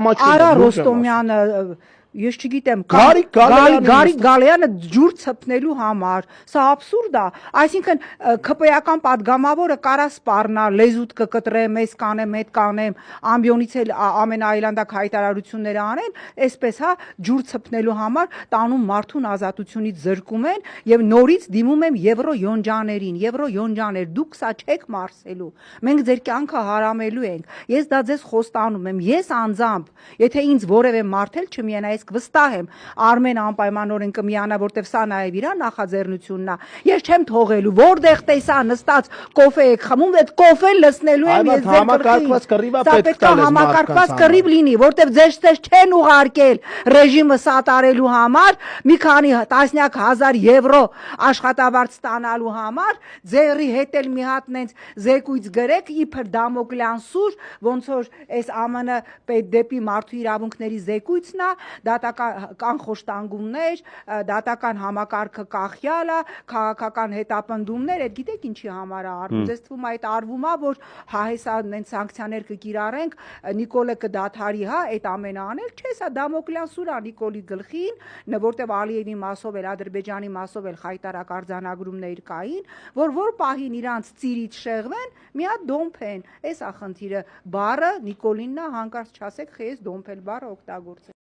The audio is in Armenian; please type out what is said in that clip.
Արա Ռոստոմյանը ես չգիտեմ Գարիկ Գալյանը ջուր ցպնելու համար սա աբսուրդ է այսինքն ԿՊ-ական падգամավորը կարա սպառնա լեզուտ կկտրեմ ես կանեմ հետ կանեմ ամբիոնից էլ ամենաայլանդակ հայտարարությունները անեն այսպես հա ջուր ցպնելու համար տանում մարդուն ազատությունից զրկում են եւ նորից դիմում եմ եվրո յոնջաներ դուք սա չեք մարսելու մենք ձեր կյանքը հարամելու ենք ես դա ձեզ խոստանում եմ ես անձամբ եթե ինձ որևէ մարդ էլ չմիանա վստահ եմ Արմեն անպայմանորեն կմիանա որտեվ սա նաև իր նախաձեռնությունն է ես չեմ թողելու որտեղ տեսա նստած կոֆե եք խմում այդ կոֆեն լցնելու եմ ես ձեր համակարգված կռիվը պետք է համակարգված կռիվ լինի որտեվ ձեզ չեն ուղարկել ռեժիմը սատարելու համար մի քանի տասնյակ հազար եվրո աշխատավարձ ստանալու համար ձերի հետ էլ մի հատ նենց զեկույց գրեք իբր դամոկլյան սուր ոնց որ այս ԱՄՆ դեպի մարդու իրավունքների զեկույցն է դատական խոշտանգումներ, դատական համակարգը կախյալ է, քաղաքական հետապնդումներ, այդ գիտեք ինչի համար է արվում։ Ձեզ թվում է այդ արվում է, որ հա հեսա նենց սանկցիաներ կկիրառենք, Նիկոլը կդադարի, հա, այդ ամենը անել, չէ, սա դամոկլյան սուր է Նիկոլի գլխին, որտեվ Ալիևի մասով էլ Ադրբեջանի մասով էլ խայտարակ արձանագրումներ կային, որ պահին իրանց ծիրից շեղվեն, մի հատ դոմփեն։ Էս է խնդիրը։ Բառը Նիկոլինն է, հանկարծ չասեք, խես դոմփել բառը օգտագործել։